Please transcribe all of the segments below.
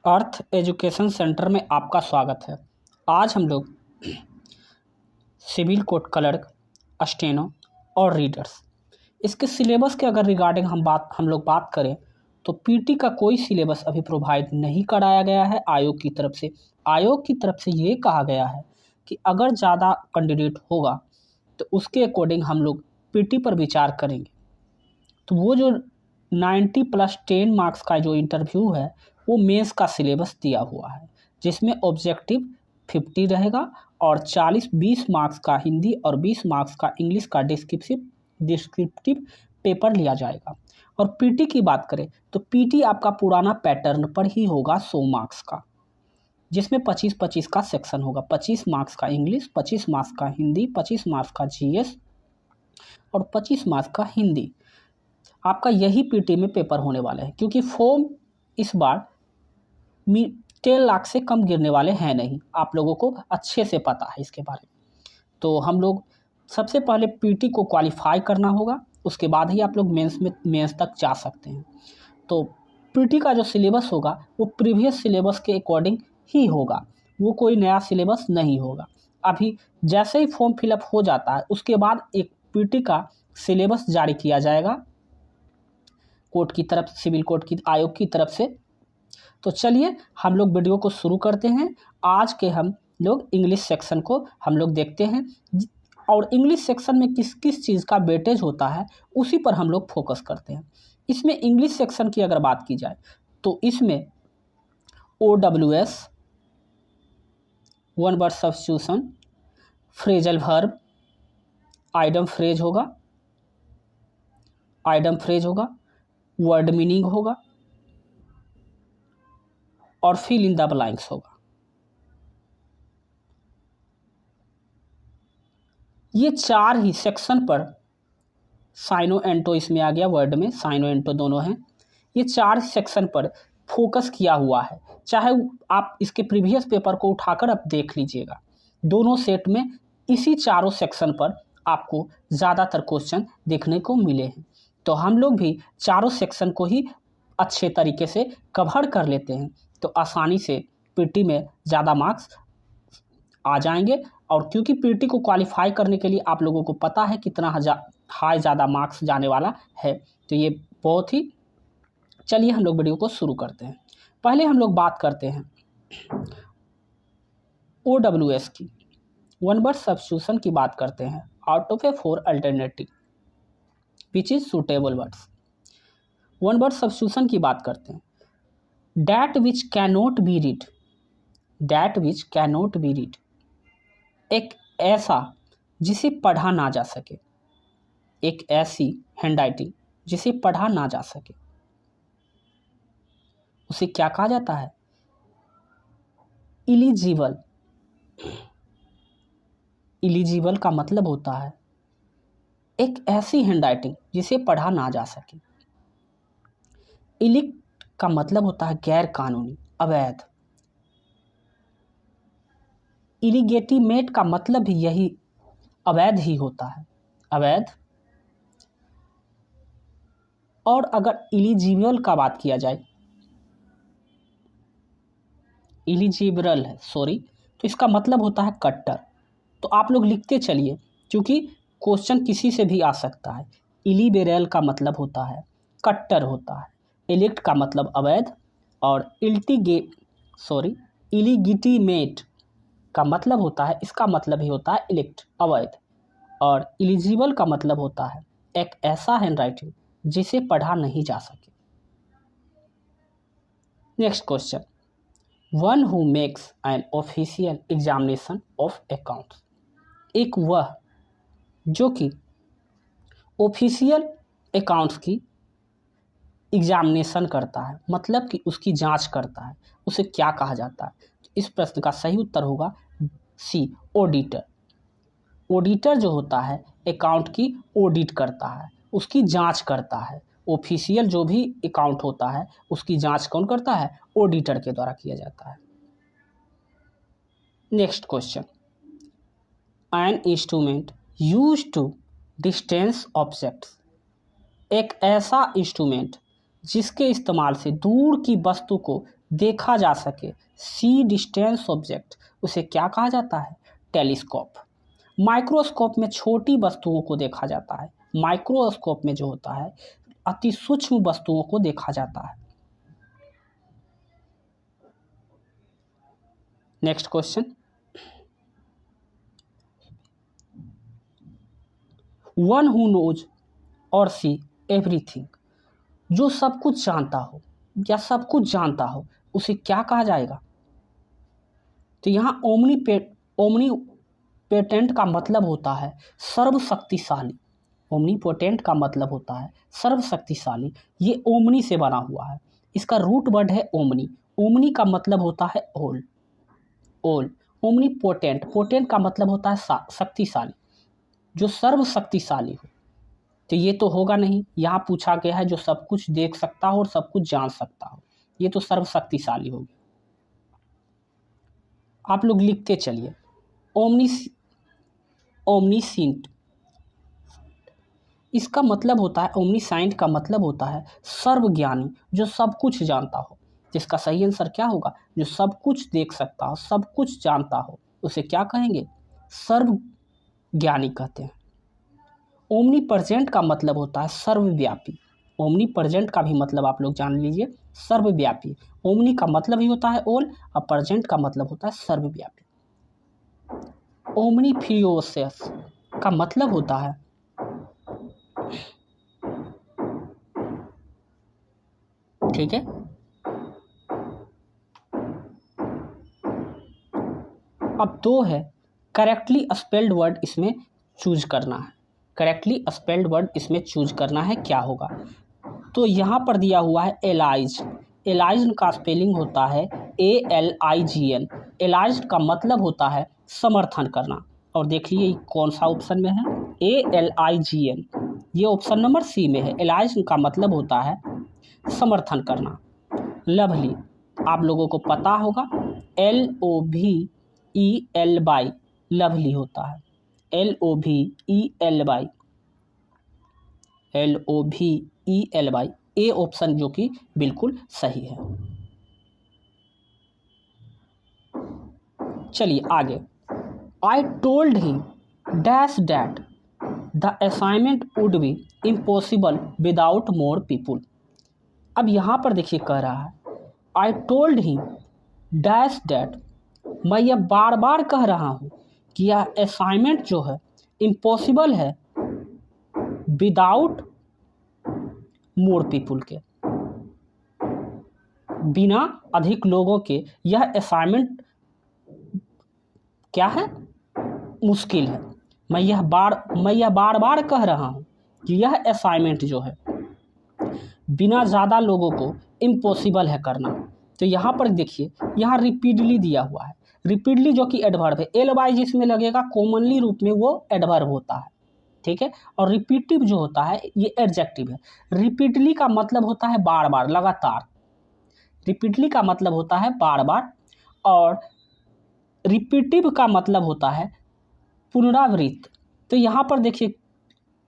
अर्थ education centre में आपका स्वागत है। आज हम लोग सिविल कोड क्लर्क, स्टेनो और रीडर्स इसके सिलेबस के अगर रिगार्डिंग हम लोग बात करें तो पीटी का कोई सिलेबस अभी प्रोवाइड नहीं कराया गया है आयोग की तरफ से। आयोग की तरफ से ये कहा गया है कि अगर ज़्यादा कैंडिडेट होगा तो उसके अकॉर्डिंग हम लोग पीटी पर विचार करेंगे। तो वो जो 90 + 10 मार्क्स का जो इंटरव्यू है वो मेंस का सिलेबस दिया हुआ है, जिसमें ऑब्जेक्टिव 50 रहेगा और 20 मार्क्स का हिंदी और 20 मार्क्स का इंग्लिश का डिस्क्रिप्टिव पेपर लिया जाएगा। और पीटी की बात करें तो पीटी आपका पुराना पैटर्न पर ही होगा 100 मार्क्स का, जिसमें 25-25 का सेक्शन होगा। 25 मार्क्स का इंग्लिश, 25 मार्क्स का हिंदी, 25 मार्क्स का जीएस और 25 मार्क्स का हिंदी। आपका यही पीटी में पेपर होने वाले हैं, क्योंकि फॉर्म इस बार 10 लाख से कम गिरने वाले हैं नहीं। आप लोगों को अच्छे से पता है इसके बारे में। तो हम लोग सबसे पहले पीटी को क्वालिफाई करना होगा, उसके बाद ही आप लोग मेंस तक जा सकते हैं। तो पीटी का जो सिलेबस होगा वो प्रीवियस सिलेबस के अकॉर्डिंग ही होगा, वो कोई नया सिलेबस नहीं होगा। अभी जैसे ही फॉर्म फिलअप हो जाता है उसके बाद एक पीटी का सिलेबस जारी किया जाएगा कोर्ट की तरफ, सिविल कोर्ट की आयोग की तरफ से। तो चलिए हम लोग वीडियो को शुरू करते हैं। आज के हम लोग इंग्लिश सेक्शन को हम लोग देखते हैं, और इंग्लिश सेक्शन में किस किस चीज़ का वेटेज होता है उसी पर हम लोग फोकस करते हैं। इसमें इंग्लिश सेक्शन की अगर बात की जाए तो इसमें OWS, one word substitution, phrasal verb, idem phrase होगा, वर्ड मीनिंग होगा और फिल इन द ब्लैंक्स होगा। ये चार ही सेक्शन पर, साइनो एंटो इसमें आ गया, वर्ड में साइनो एंटो दोनों हैं। ये चार सेक्शन पर फोकस किया हुआ है। चाहे आप इसके प्रीवियस पेपर को उठाकर आप देख लीजिएगा, दोनों सेट में इसी चारों सेक्शन पर आपको ज़्यादातर क्वेश्चन देखने को मिले हैं। तो हम लोग भी चारों सेक्शन को ही अच्छे तरीके से कवर कर लेते हैं, तो आसानी से पीटी में ज़्यादा मार्क्स आ जाएंगे। और क्योंकि पीटी को क्वालिफाई करने के लिए आप लोगों को पता है कितना हाई ज़्यादा मार्क्स जाने वाला है, तो ये बहुत ही, चलिए हम लोग वीडियो को शुरू करते हैं। पहले हम लोग बात करते हैं OWS की, वन वर्ड सब्स्टिट्यूशन की बात करते हैं। Out of A 4 alternative which is suitable words. One word substitution की बात करते हैं। That which cannot be read, that which cannot be read, एक ऐसा जिसे पढ़ा ना जा सके, एक ऐसी हैंडराइटिंग जिसे पढ़ा ना जा सके, उसे क्या कहा जाता है? इलिजिबल। इलिजिबल का मतलब होता है एक ऐसी हैंडराइटिंग जिसे पढ़ा ना जा सके। इलिक्ट का मतलब होता है गैर कानूनी, अवैध। इलीगेटिमेट का मतलब भी यही अवैध ही होता है, अवैध। और अगर इलिजिबल का बात किया जाए, इलिजिबल है सॉरी, तो इसका मतलब होता है कट्टर। तो आप लोग लिखते चलिए, क्योंकि क्वेश्चन किसी से भी आ सकता है। इलिबेरल का मतलब होता है कट्टर होता है, इलिक्ट का मतलब अवैध, और इलीगिटिमेट का मतलब होता है, इसका मतलब ही होता है इलिक्ट, अवैध। और इलिजिबल का मतलब होता है एक ऐसा हैंडराइटिंग जिसे पढ़ा नहीं जा सके। Next question, one who makes an official examination of accounts, एक वह जो कि ऑफिशियल अकाउंट्स की एग्जामिनेशन करता है, मतलब कि उसकी जांच करता है, उसे क्या कहा जाता है? इस प्रश्न का सही उत्तर होगा सी, ऑडिटर। ऑडिटर जो होता है अकाउंट की ऑडिट करता है, उसकी जांच करता है। ऑफिशियल जो भी अकाउंट होता है उसकी जांच कौन करता है? ऑडिटर के द्वारा किया जाता है। Next question, an instrument used to distance objects, एक ऐसा इंस्ट्रूमेंट जिसके इस्तेमाल से दूर की वस्तु को देखा जा सके, सी डिस्टेंस ऑब्जेक्ट, उसे क्या कहा जाता है? टेलीस्कोप। माइक्रोस्कोप में छोटी वस्तुओं को देखा जाता है, माइक्रोस्कोप में जो होता है अति सूक्ष्म वस्तुओं को देखा जाता है। Next question, one who knows or see everything, जो सब कुछ जानता हो या सब कुछ जानता हो उसे क्या कहा जाएगा? तो यहाँ ओमनीपोटेंट का मतलब होता है सर्वशक्तिशाली। ओमनीपोटेंट का मतलब होता है सर्वशक्तिशाली। ये ओमनी से बना हुआ है, इसका रूट वर्ड है ओमनी। ओमनी का मतलब होता है ऑल। ओमनीपोटेंट, पोटेंट का मतलब होता है शक्तिशाली, जो सर्वशक्तिशाली हो। तो ये तो होगा नहीं, यहाँ पूछा गया है जो सब कुछ देख सकता हो और सब कुछ जान सकता हो, ये तो सर्वशक्तिशाली होगी। आप लोग लिखते चलिए, ओमनीसेंट, इसका मतलब होता है, ओमनीसेंट का मतलब होता है सर्वज्ञानी, जो सब कुछ जानता हो। जिसका सही आंसर क्या होगा? जो सब कुछ देख सकता हो, सब कुछ जानता हो, उसे क्या कहेंगे? सर्वज्ञानी कहते हैं। ओमनी प्रेजेंट का मतलब होता है सर्वव्यापी। ओमनी प्रेजेंट का भी मतलब आप लोग जान लीजिए, सर्वव्यापी। ओमनी का मतलब ही होता है ऑल और प्रेजेंट का मतलब होता है सर्वव्यापी। ओमनीफियोसस का मतलब होता है ठीक है, अब दो है, करेक्टली स्पेल्ड वर्ड इसमें चूज करना है। करेक्टली स्पेल्ड वर्ड इसमें चूज करना है, क्या होगा? तो यहाँ पर दिया हुआ है एलाइज। एलाइज का स्पेलिंग होता है ALIGN। एलाइज का मतलब होता है समर्थन करना। और देखिए कौन सा ऑप्शन में है, ALIGN, ये ऑप्शन नंबर सी में है। एलाइज का मतलब होता है समर्थन करना। लवली, आप लोगों को पता होगा, LOVELY, लवली होता है, LOVELY, ए ऑप्शन जो कि बिल्कुल सही है। चलिए आगे, I told him dash that the assignment would be impossible without more people. अब यहाँ पर देखिए कह रहा है I told him dash that, मैं यह बार बार कह रहा हूँ कि यह असाइनमेंट जो है इम्पॉसिबल है विदाउट मोर पीपुल के, बिना अधिक लोगों के यह असाइनमेंट क्या है, मुश्किल है। मैं यह बार बार कह रहा हूँ कि यह असाइनमेंट जो है बिना ज़्यादा लोगों को इम्पॉसिबल है करना। तो यहाँ पर देखिए, यहाँ रिपीटली दिया हुआ है, रिपीटली जो कि एडवर्ब है, LY जिसमें लगेगा कॉमनली रूप में वो एडवर्ब होता है, ठीक है। और रिपीटिव जो होता है ये एडजेक्टिव है। रिपीटली का मतलब होता है बार बार, लगातार। रिपीटली का मतलब होता है बार बार, और रिपीटिव का मतलब होता है पुनरावृत्त। तो यहाँ पर देखिए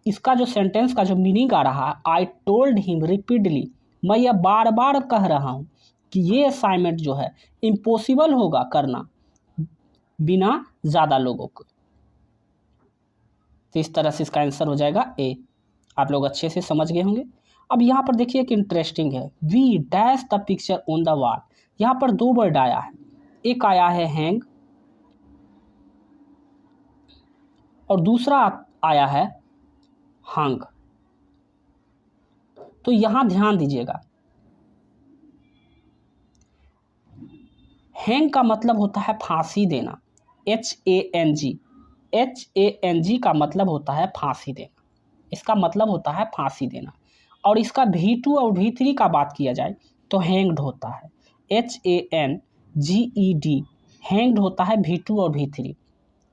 इसका जो सेंटेंस का जो मीनिंग आ रहा है, आई टोल्ड हिम रिपीटली, मैं यह बार बार कह रहा हूँ कि ये असाइनमेंट जो है इम्पॉसिबल होगा करना बिना ज़्यादा लोगों को। तो इस तरह से इसका आंसर हो जाएगा ए। आप लोग अच्छे से समझ गए होंगे। अब यहाँ पर देखिए एक इंटरेस्टिंग है, we dash the picture on the wall. यहाँ पर दो वर्ड आया है, एक आया है हैंग और दूसरा आया है हंग। तो यहाँ ध्यान दीजिएगा, हैंग का मतलब होता है फांसी देना, HANG। HANG का मतलब होता है फांसी देना, इसका मतलब होता है फांसी देना। और इसका V2 और V3 का बात किया जाए तो हैंग्ड होता है, HANGED, हैंग्ड होता है V2 और V3।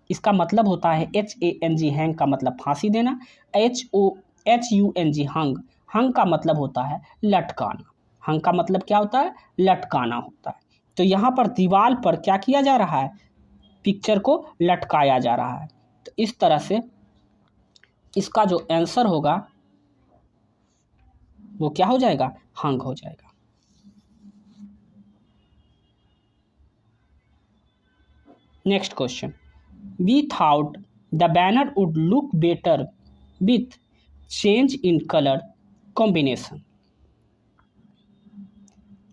इसका मतलब होता है HANG, हैंग का मतलब फांसी देना, HUNG, हंग, हंग का मतलब होता है लटकाना। हंग का मतलब क्या होता है? लटकाना होता है। तो यहाँ पर दीवार पर क्या किया जा रहा है? पिक्चर को लटकाया जा रहा है। तो इस तरह से इसका जो आंसर होगा वो क्या हो जाएगा? हंग हो जाएगा। Next question, we thought the banner would look better with change in colour combination.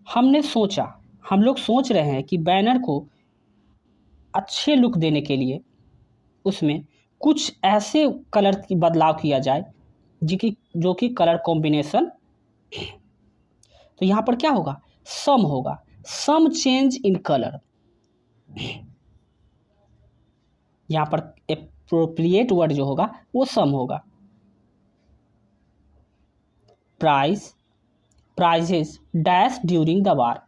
हमने सोचा, हम लोग सोच रहे हैं कि बैनर को अच्छे लुक देने के लिए उसमें कुछ ऐसे कलर की बदलाव किया जाए जो कि कलर कॉम्बिनेशन, तो यहाँ पर क्या होगा, सम होगा, सम चेंज इन कलर। यहाँ पर एप्रोप्रिएट वर्ड जो होगा वो सम होगा। Prices dash during the war,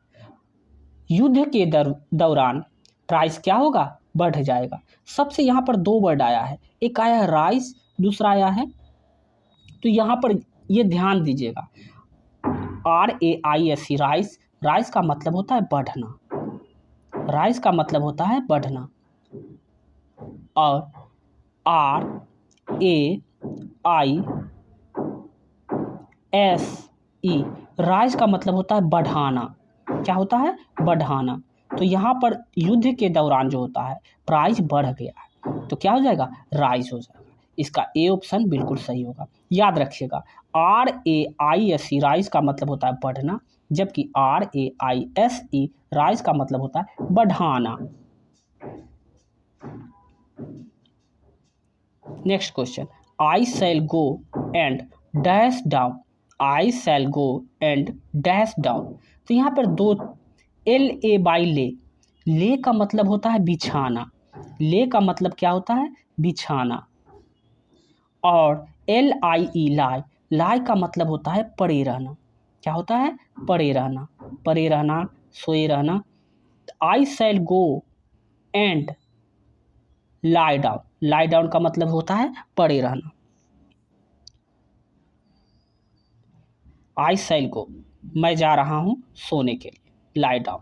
युद्ध के दौरान प्राइस क्या होगा, बढ़ जाएगा। सबसे यहाँ पर दो वर्ड आया है, एक आया है राइस, दूसरा आया है, तो यहाँ पर ये ध्यान दीजिएगा, RAISE राइस, राइस का मतलब होता है बढ़ना, राइस का मतलब होता है बढ़ना, और RAISE राइस का मतलब होता है बढ़ाना। क्या होता है, बढ़ाना। तो यहाँ पर युद्ध के दौरान जो होता है प्राइस बढ़ गया है, तो क्या हो जाएगा, राइज हो जाएगा। इसका ए ऑप्शन बिल्कुल सही होगा। याद रखिएगा, RAISE राइज का मतलब होता है बढ़ना, जबकि RAISE राइज का मतलब होता है बढ़ाना। Next question, I shall go and dash down, I shall go and dash down. तो यहाँ पर दो LA ले, ले का मतलब होता है बिछाना, ले का मतलब क्या होता है, बिछाना, और LIE लाई, लाई का मतलब होता है पड़े रहना। क्या होता है, पड़े रहना, पड़े रहना, सोए रहना। I shall go and lie down, lie down का मतलब होता है पड़े रहना। आई शैल गो, मैं जा रहा हूं सोने के लिए, लाई डाउन।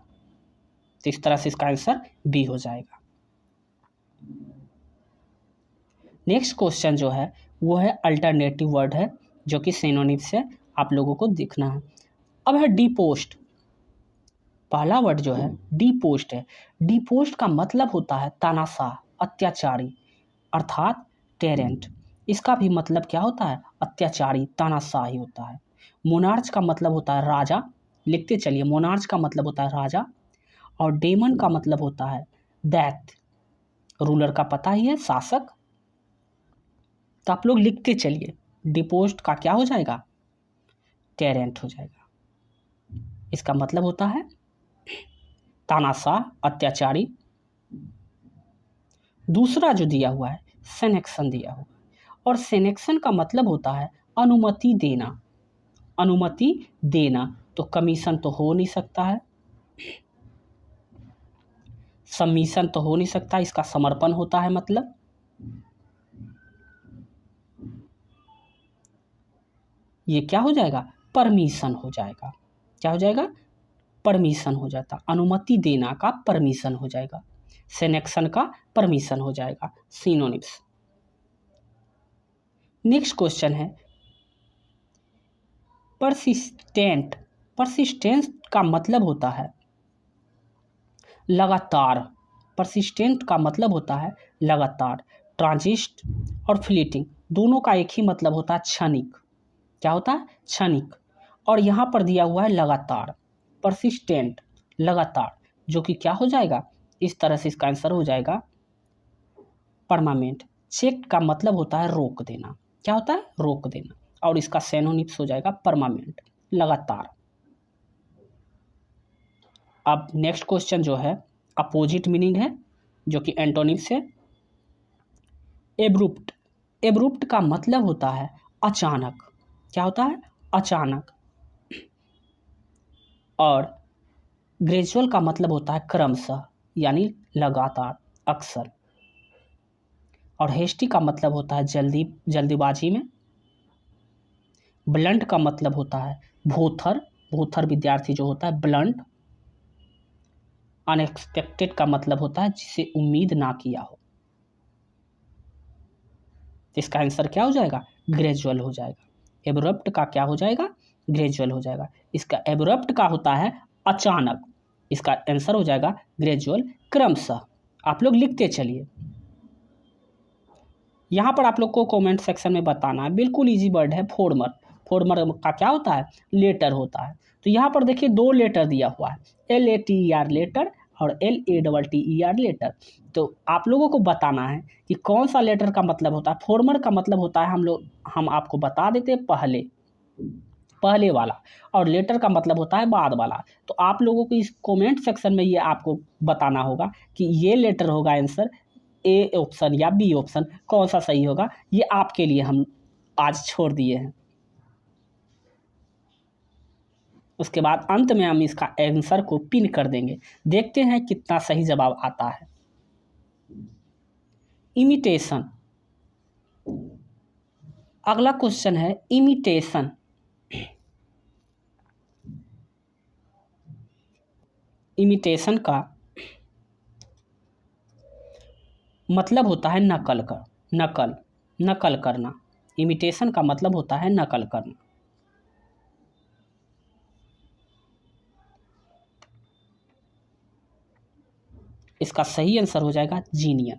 तो इस तरह से इसका आंसर बी हो जाएगा। नेक्स्ट क्वेश्चन जो है वो है अल्टरनेटिव वर्ड है, जो कि सिनोनिम से आप लोगों को देखना है। अब है डिपोस्ट, पहला वर्ड जो है डिपोस्ट है। डिपोस्ट का मतलब होता है तानाशाह, अत्याचारी, अर्थात टेरेंट। इसका भी मतलब क्या होता है, अत्याचारी, तानाशाही होता है। मोनार्च का मतलब होता है राजा, लिखते चलिए, मोनार्च का मतलब होता है राजा, और डेमन का मतलब होता है दैत्य, रूलर का पता ही है, शासक। तो आप लोग लिखते चलिए, डिपोस्ट का क्या हो जाएगा, टेरेंट हो जाएगा। इसका मतलब होता है तानाशाह, अत्याचारी। दूसरा जो दिया हुआ है सेनेक्शन दिया हुआ है, और सेनेक्शन का मतलब होता है अनुमति देना, अनुमति देना। तो कमीशन तो हो नहीं सकता है, सबमिशन तो हो नहीं सकता, इसका समर्पण होता है, मतलब ये क्या हो जाएगा, परमिशन हो जाएगा। क्या हो जाएगा, परमिशन हो जाता, अनुमति देना का परमिशन हो जाएगा, सेनेक्शन का परमिशन हो जाएगा, सिनोनिम्स। नेक्स्ट क्वेश्चन है परसिस्टेंट, परसिस्टेंस का मतलब होता है लगातार, परसिस्टेंट का मतलब होता है लगातार। ट्रांजिस्ट और फ्लीटिंग दोनों का एक ही मतलब होता है क्षणिक। क्या होता है, क्षणिक। और यहाँ पर दिया हुआ है लगातार, परसिस्टेंट, लगातार, जो कि क्या हो जाएगा, इस तरह से इसका आंसर हो जाएगा परमानेंट। चेक का मतलब होता है रोक देना। क्या होता है, रोक देना, और इसका सिनोनिम्स हो जाएगा परमानेंट, लगातार। अब नेक्स्ट क्वेश्चन जो है अपोजिट मीनिंग है, जो कि एंटोनिम्स है। एब्रुप्ट, एब्रुप्ट का मतलब होता है अचानक। क्या होता है, अचानक। और ग्रेजुअल का मतलब होता है क्रमशः, यानी लगातार, अक्सर। और हेस्टी का मतलब होता है जल्दी, जल्दीबाजी में। ब्लंट का मतलब होता है भोथर, भोथर विद्यार्थी जो होता है, ब्लंट। अनएक्सपेक्टेड का मतलब होता है जिसे उम्मीद ना किया हो। इसका आंसर क्या हो जाएगा, ग्रेजुअल हो जाएगा। एब्रप्ट का क्या हो जाएगा, ग्रेजुअल हो जाएगा। इसका एब्रप्ट का होता है अचानक, इसका आंसर हो जाएगा ग्रेजुअल, क्रमशः। आप लोग लिखते चलिए। यहाँ पर आप लोग को कमेंट सेक्शन में बताना है। बिल्कुल इजी वर्ड है फॉर्मर। फॉर्मर का क्या होता है? लेटर होता है। तो यहाँ पर देखिए 2 लेटर दिया हुआ है, LATER लेटर और LATTER लेटर। तो आप लोगों को बताना है कि कौन सा लेटर का मतलब होता है। फॉर्मर का मतलब होता है हम आपको बता देते हैं पहले वाला, और लेटर का मतलब होता है बाद वाला। तो आप लोगों को इस कमेंट सेक्शन में ये आपको बताना होगा कि ये लेटर होगा आंसर, ए ऑप्शन या बी ऑप्शन, कौन सा सही होगा। ये आपके लिए हम आज छोड़ दिए हैं। उसके बाद अंत में हम इसका आंसर को पिन कर देंगे। देखते हैं कितना सही जवाब आता है। इमिटेशन। अगला क्वेश्चन है इमिटेशन। इमिटेशन का मतलब होता है नकल करना। इमिटेशन का मतलब होता है नकल करना। इसका सही आंसर हो जाएगा जीनियन।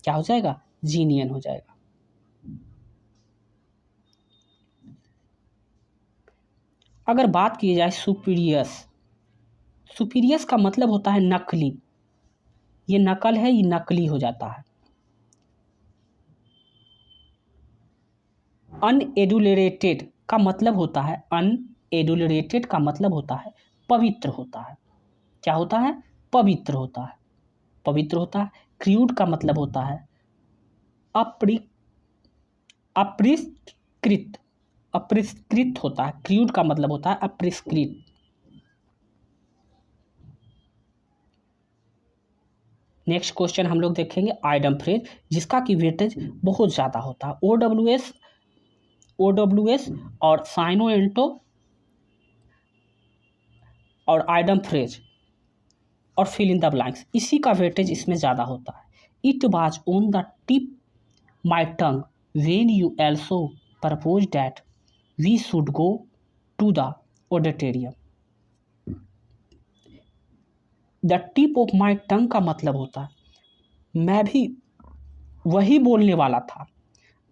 क्या हो जाएगा? जीनियन हो जाएगा। अगर बात की जाए सुपीरियस का मतलब होता है नकली। ये नकल है, ये नकली हो जाता है। अनएडुलरेटेड का मतलब होता है पवित्र होता है। क्या होता है? पवित्र होता है। क्रूड का मतलब होता है अपरिष्कृत होता है। क्रूड का मतलब होता है अपरिष्कृत। नेक्स्ट क्वेश्चन हम लोग देखेंगे आइडम फ्रेज, जिसका की वेटेज बहुत ज़्यादा होता है। OWS और साइनो एंटो और आइडम फ्रेज और फिल इन द ब्लैंक्स, इसी का वेटेज इसमें ज़्यादा होता है। It was on the tip my tongue when you also propose that we should go to the auditorium. The tip of my tongue का मतलब होता है मैं भी वही बोलने वाला था।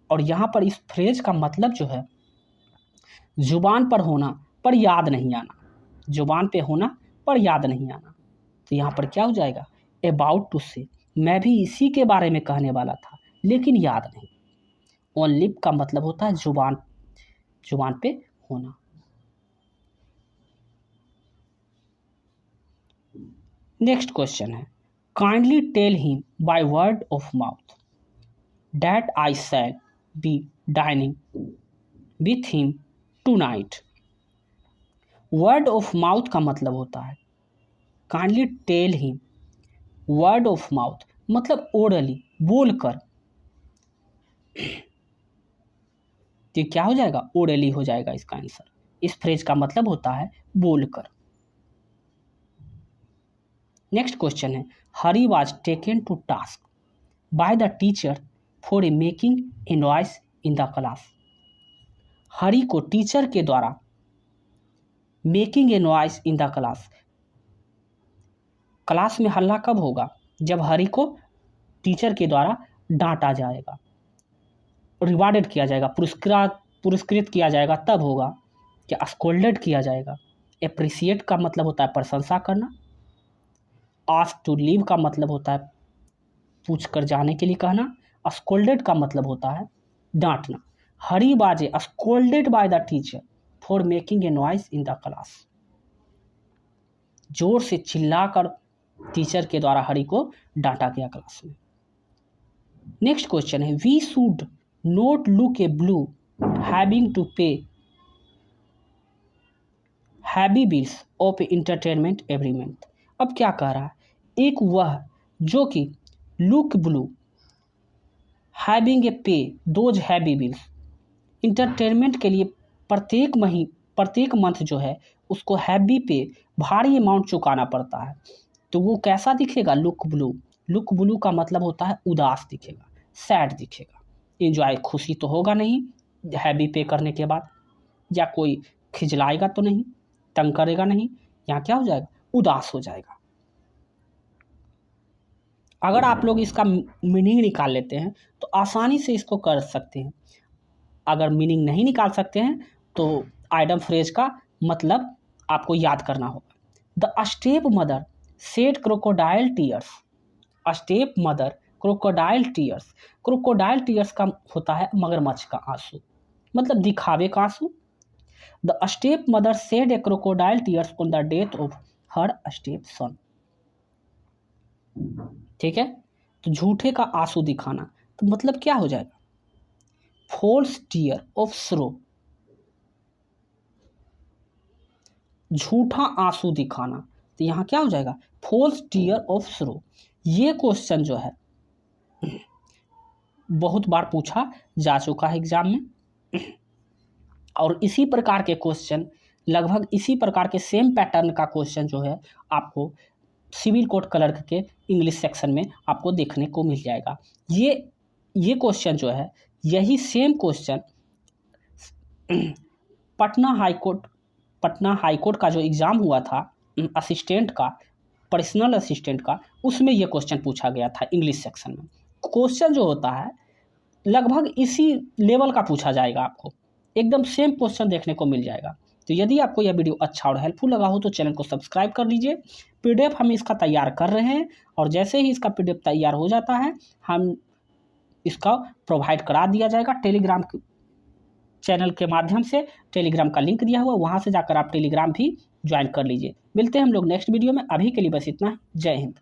और यहाँ पर इस फ्रेज का मतलब जो है जुबान पर होना पर याद नहीं आना। जुबान पे होना पर याद नहीं आना। तो यहाँ पर क्या हो जाएगा? अबाउट टू से, मैं भी इसी के बारे में कहने वाला था लेकिन याद नहीं। ऑन लिप का मतलब होता है जुबान पे होना। नेक्स्ट क्वेश्चन है kindly tell him by word of mouth that I shall be dining with him tonight. Word of mouth का मतलब होता है kindly tell him. Word of mouth मतलब ओरली, बोलकर। तो क्या हो जाएगा? ओरली हो जाएगा इसका आंसर। इस फ्रेज का मतलब होता है बोलकर। नेक्स्ट क्वेश्चन है Hari was taken to task by the teacher for making a noise in the class. Hari को टीचर के द्वारा making a noise in the class में हल्ला कब होगा? जब हरी को टीचर के द्वारा डांटा जाएगा, रिवार्डेड किया जाएगा, पुरस्कृत किया जाएगा, तब होगा। क्या स्कोल्डेड किया जाएगा? एप्रिसिएट का मतलब होता है प्रशंसा करना। आस्क टू लीव का मतलब होता है पूछ कर जाने के लिए कहना। स्कोल्डेड का मतलब होता है डांटना। हरी बाजे scolded bye the teacher for making a noise in the class. जोर से चिल्लाकर टीचर के द्वारा हरी को डांटा गया क्लास में। नेक्स्ट क्वेश्चन है we should not look a blue having to pay heavy bills of entertainment every month. अब क्या कह रहा है? एक वह जो कि लुक ब्लू हैविंग ए पे दोज हैवी बिल्स, इंटरटेनमेंट के लिए प्रत्येक मंथ जो है उसको हैवी पे भारी अमाउंट चुकाना पड़ता है। तो वो कैसा दिखेगा? लुक ब्लू का मतलब होता है उदास दिखेगा, सैड दिखेगा। एंजॉय, खुशी तो होगा नहीं हैवी पे करने के बाद, या कोई खिजलाएगा तो नहीं, तंग करेगा नहीं। यहाँ क्या हो जाएगा? उदास हो जाएगा। अगर आप लोग इसका मीनिंग निकाल लेते हैं तो आसानी से इसको कर सकते हैं। अगर मीनिंग नहीं निकाल सकते हैं तो आइटम फ्रेज का मतलब आपको याद करना होगा। The step mother said crocodile tears. Step mother crocodile tears. Crocodile tears का होता है मगरमच्छ का आंसू, मतलब दिखावे का आंसू। The step mother said A crocodile tears on the death of her step सन। ठीक है, तो झूठे का आंसू दिखाना तो मतलब क्या हो जाएगा? फॉल्स टीयर ऑफ सरो। झूठा आंसू दिखाना तो यहाँ क्या हो जाएगा? फॉल्स टीयर ऑफ सरो। ये क्वेश्चन जो है बहुत बार पूछा जा चुका है एग्जाम में, और इसी प्रकार के क्वेश्चन, लगभग इसी प्रकार के सेम पैटर्न का क्वेश्चन जो है आपको सिविल कोड क्लर्क के इंग्लिश सेक्शन में आपको देखने को मिल जाएगा। ये क्वेश्चन जो है, यही same question Patna high court का जो एग्ज़ाम हुआ था असिस्टेंट का, पर्सनल असिस्टेंट का, उसमें ये क्वेश्चन पूछा गया था इंग्लिश सेक्शन में। क्वेश्चन जो होता है लगभग इसी लेवल का पूछा जाएगा, आपको एकदम सेम क्वेश्चन देखने को मिल जाएगा। तो यदि आपको यह वीडियो अच्छा और हेल्पफुल लगा हो तो चैनल को सब्सक्राइब कर लीजिए। पीडीएफ हम इसका तैयार कर रहे हैं, और जैसे ही इसका पीडीएफ तैयार हो जाता है हम इसका प्रोवाइड करा दिया जाएगा टेलीग्राम चैनल के माध्यम से। टेलीग्राम का लिंक दिया हुआ, वहाँ से जाकर आप टेलीग्राम भी ज्वाइन कर लीजिए। मिलते हैं हम लोग नेक्स्ट वीडियो में, अभी के लिए बस इतना। जय हिंद।